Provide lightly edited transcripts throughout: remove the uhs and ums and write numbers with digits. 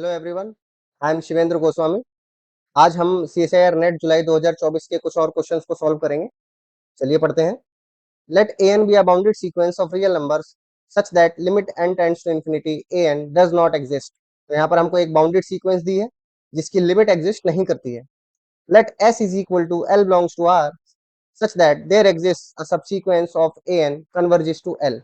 Hello everyone, I am Shivendra Goswami. आज हम CSIR net जुलाई 2024 के कुछ और क्वेश्चंस को सॉल्व करेंगे। चलिए पढ़ते हैं। Let an be a bounded sequence of real numbers such that limit n tends to infinity an does not exist। तो यहाँ पर हमको एक बाउंडेड सीक्वेंस दी है जिसकी लिमिट एग्जिस्ट नहीं करती है। Let s is equal to l belongs to r such that there exists a subsequence of an converges to l।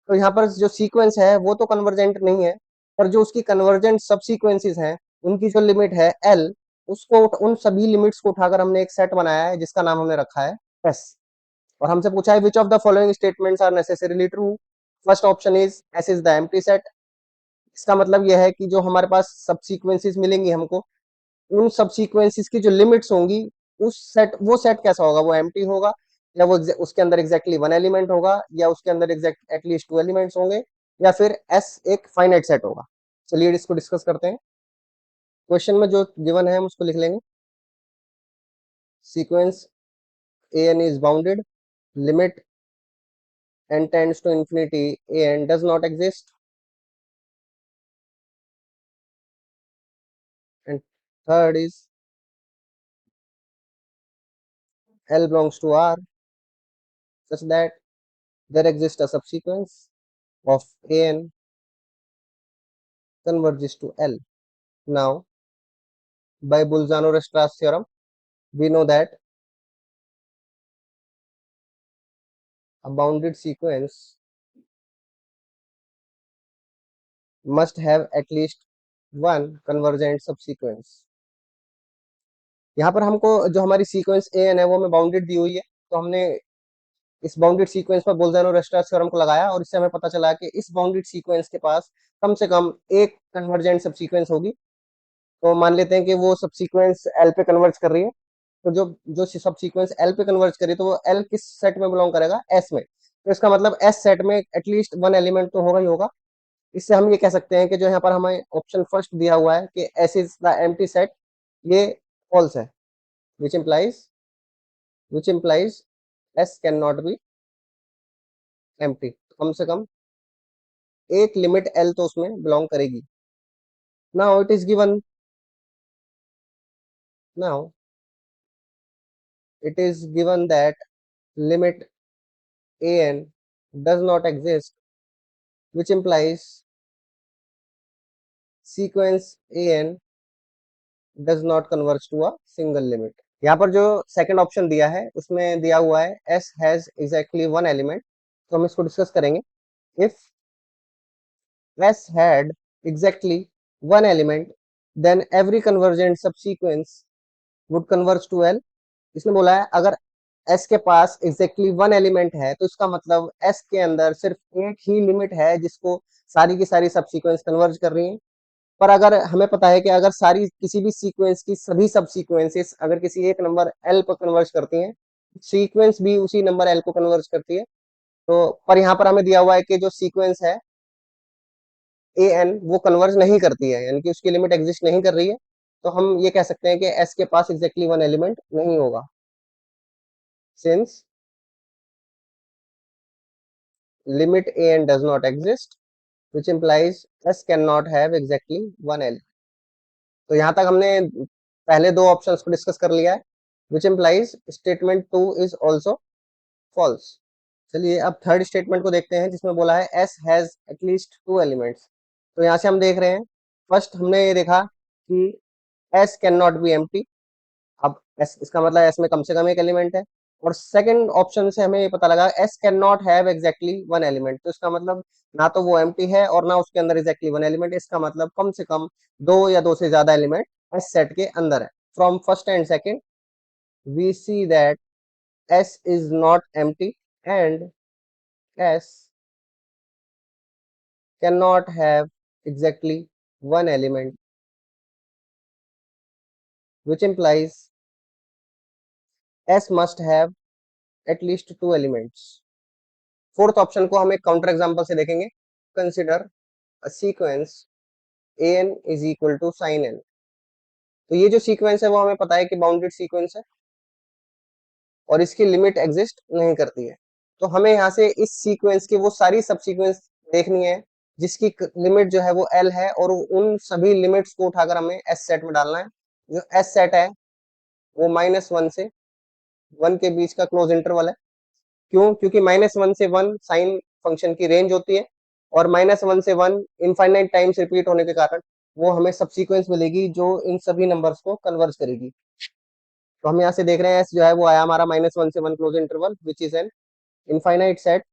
तो यहाँ पर जो सीक्वेंस है वो तो कन्वर्जेंट नहीं है, पर जो उसकी कन्वर्जेंट सब सीक्वेंसेस हैं उनकी जो लिमिट है एल, उसको उन सभी लिमिट्स को उठाकर हमने एक सेट बनाया है जिसका नाम हमने रखा है एस। और हमसे पूछा है which of the following statements are necessarily true. First option is S is the empty set. इसका मतलब यह है कि जो हमारे पास सब सीक्वेंसेस मिलेंगी हमको, उन सब सीक्वेंसेस की जो लिमिट्स होंगी, उस सेट वो सेट कैसा होगा, वो एम्प्टी होगा या वो उसके अंदर एग्जैक्टली वन एलिमेंट होगा या उसके अंदर एग्जैक्ट एटलीस्ट टू एलिमेंट्स होंगे या फिर एस एक फाइनाइट सेट होगा। चलिए इसको डिस्कस करते हैं। क्वेश्चन में जो गिवन है हम उसको लिख लेंगे। Sequence an is bounded, limit n tends to infinity an does not exist, and third is l belongs to r such that there exists a subsequence of an converges to l. Now, by Bolzano-Weierstrass theorem, we know that a bounded sequence must have at least one convergent subsequence। यहाँ पर हमको जो हमारी sequence an है वो हमें bounded दी हुई है, तो हमने इस बाउंडेड सीक्वेंस पर बोल्जानो-वेierstrass थ्योरम को लगाया और इससे हमें पता चला कि इस बाउंडेड सीक्वेंस के पास कम से कम एक कन्वर्जेंट सबसीक्वेंस होगी। तो मान लेते हैं कि वो सबसीक्वेंस एल पे कन्वर्ज कर रही है। तो जो जो सबसीक्वेंस एल पे कन्वर्ज करी तो वो एल किस सेट में बिलोंग करेगा, एस में। तो इसका मतलब एस सेट में एटलीस्ट वन एलिमेंट तो होगा ही होगा। इससे हम ये कह सकते हैं कि जो यहाँ पर हमें ऑप्शन फर्स्ट दिया हुआ है कि S is the empty set, ये फॉल्स है। Which implies S cannot be empty. कम से कम एक लिमिट एल तो उसमें बिलोंग करेगी। Now it is given now it is given that limit an does not exist, which implies sequence an does not converge to a single limit। यहाँ पर जो सेकंड ऑप्शन दिया है उसमें दिया हुआ है s has exactly one element। तो हम इसको डिस्कस करेंगे। if s had exactly one element, then every convergent subsequence would converge to l। इसने बोला है अगर s के पास एग्जैक्टली वन एलिमेंट है तो इसका मतलब s के अंदर सिर्फ एक ही लिमिट है जिसको सारी की सारी सब सीक्वेंस कन्वर्ज कर रही हैं। पर अगर हमें पता है कि अगर सारी किसी भी सीक्वेंस की सभी सब सीक्वेंसेस अगर किसी एक नंबर l पर कन्वर्ज करती हैं, सीक्वेंस भी उसी नंबर l को कन्वर्ज करती है। तो पर यहाँ पर हमें दिया हुआ है कि जो सीक्वेंस है an वो कन्वर्ज नहीं करती है, यानी कि उसकी लिमिट एग्जिस्ट नहीं कर रही है। तो हम ये कह सकते हैं कि s के पास एग्जैक्टली वन एलिमेंट नहीं होगा। since limit an does not exist, which implies s cannot have exactly one element। तो यहाँ तक हमने पहले दो ऑप्शंस को डिस्कस कर लिया है। which implies statement 2 is also false। चलिए अब थर्ड स्टेटमेंट को देखते हैं जिसमें बोला है s has at least two elements। तो यहाँ से हम देख रहे हैं, फर्स्ट हमने ये देखा कि s cannot be empty। अब s इसका मतलब s में कम से कम एक एलिमेंट है। और सेकंड ऑप्शन से हमें ये पता लगा s can not have exactly one element. तो इसका मतलब ना तो वो एम्प्टी है और ना उसके अंदर एग्जैक्टली वन एलिमेंट। इसका मतलब कम से कम दो या दो से ज्यादा एलिमेंट s सेट के अंदर है। From first and second we see that s is not empty and s can not have exactly one element, which implies s must have at least two elements। Fourth option को हम एक counter example से देखेंगे। Consider a sequence an is equal to sin n। तो ये जो sequence है वो हमें पता है कि बाउंडेड सीक्वेंस है और इसकी लिमिट एग्जिस्ट नहीं करती है। तो हमें यहाँ से इस सीक्वेंस की वो सारी सब सीक्वेंस देखनी है जिसकी लिमिट जो है वो एल है, और उन सभी लिमिट्स को उठाकर हमें एस सेट में डालना है। जो एस सेट है वो -1 से 1 के बीच का क्लोज इंटरवल है। क्यों? क्योंकि -1 से 1 साइन फंक्शन की रेंज होती है, और -1 से 1 इनफाइनाइट टाइम्स रिपीट होने के कारण वो हमें सबसीक्वेंस मिलेगी जो इन सभी नंबर्स को कन्वर्ज करेगी। तो हम यहाँ से देख रहे हैं एस जो है वो आया हमारा -1 से 1 close interval which is an infinite set.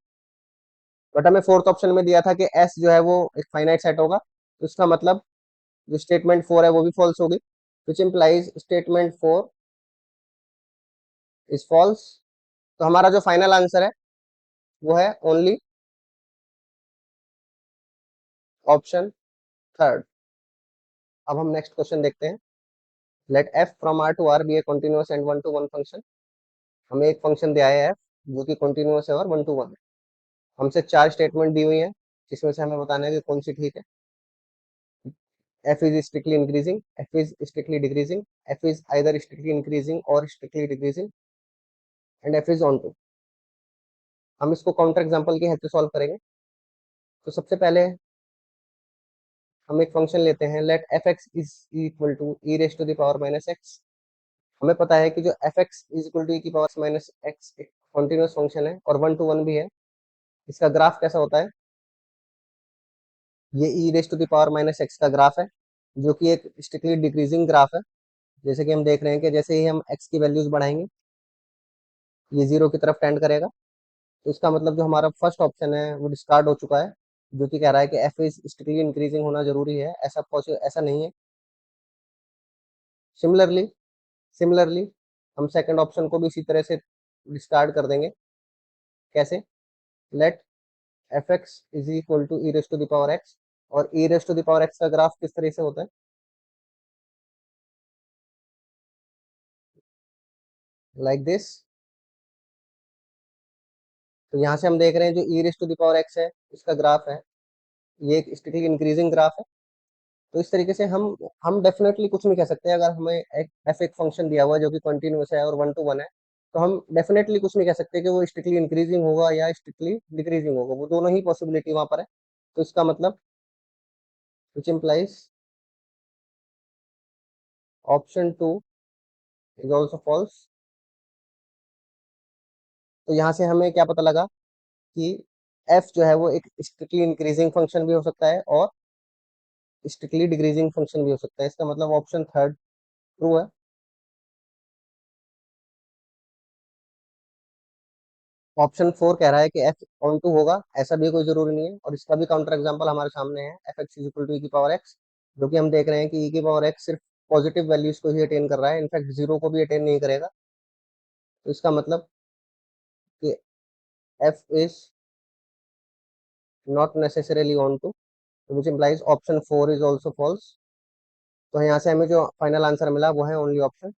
But हमें फोर्थ ऑप्शन में दिया था कि एस जो है वो एक फाइनाइट सेट होगा, तो इसका मतलब जो स्टेटमेंट 4 है वो भी फॉल्स होगी, which implies statement 4 is false. तो हमारा जो फाइनल आंसर है वो है ओनली ऑप्शन थर्ड। अब हम नेक्स्ट क्वेश्चन देखते हैं। Let F from R to R be a continuous and one to one function. हमें एक फंक्शन दिया है एफ जो कि कंटिन्यूअस है और वन टू वन है। हमसे 4 स्टेटमेंट दी हुई है जिसमें से हमें बताना है कि कौन सी ठीक है। f is strictly increasing, f is strictly decreasing, f is either strictly increasing or strictly decreasing, and f is on to। हम इसको काउंटर एग्जांपल की हेल्प से सॉल्व करेंगे। तो सबसे पहले हम एक फंक्शन लेते हैं, let f x is equal to e raise to the power minus x. हमें पता है कि जो f x is equal to e की पावर माइनस एक्स एक कॉन्टिन्यूस फंक्शन है और वन टू वन भी है। इसका ग्राफ कैसा होता है? ये e raise to the power minus x का ग्राफ है, जो कि एक स्ट्रिक्टली डिक्रीजिंग ग्राफ है। जैसे कि हम देख रहे हैं कि जैसे ही हम एक्स की वैल्यूज बढ़ाएंगे ये जीरो की तरफ टेंड करेगा। तो इसका मतलब जो हमारा फर्स्ट ऑप्शन है वो डिस्कार्ड हो चुका है, जो कि कह रहा है कि एफ इज स्ट्रिक्टली इंक्रीजिंग होना जरूरी है। ऐसा नहीं है। सिमिलरली सिमिलरली हम सेकंड ऑप्शन को भी इसी तरह से डिस्कार्ड कर देंगे। कैसे? Let f x is equal to e raise to the power x, और e raise to the power x का ग्राफ किस तरह से होता है? Like this. तो यहाँ से हम देख रहे हैं जो e raise to the power x है इसका ग्राफ है, ये एक स्ट्रिक्टली इंक्रीजिंग ग्राफ है। तो इस तरीके से हम डेफिनेटली कुछ नहीं कह सकते। अगर हमें एक एफ एक फंक्शन दिया हुआ है जो कि कंटिन्यूअस है और वन टू वन है, तो हम डेफिनेटली कुछ नहीं कह सकते कि वो स्ट्रिक्टली इंक्रीजिंग होगा या स्ट्रिक्टली डिक्रीजिंग होगा। वो दोनों ही पॉसिबिलिटी वहां पर है। तो इसका मतलब which implies option two is also false. तो यहाँ से हमें क्या पता लगा कि एफ जो है वो एक स्ट्रिक्टली इंक्रीजिंग फंक्शन भी हो सकता है और स्ट्रिक्टली डिक्रीजिंग फंक्शन भी हो सकता है। इसका मतलब ऑप्शन थर्ड ट्रू है। ऑप्शन 4 कह रहा है कि एफ ऑन टू होगा, ऐसा भी कोई जरूरी नहीं है। और इसका भी काउंटर एग्जांपल हमारे सामने है, f x is equal to e की पावर एक्स, जो कि हम देख रहे हैं कि ई की पावर एक्स सिर्फ पॉजिटिव वैल्यूज को ही अटेन कर रहा है, इनफैक्ट जीरो को भी अटेन नहीं करेगा। तो इसका मतलब कि F is not necessarily onto, which implies option 4 is also false. तो यहाँ से हमें जो फाइनल आंसर मिला वो है ओनली ऑप्शन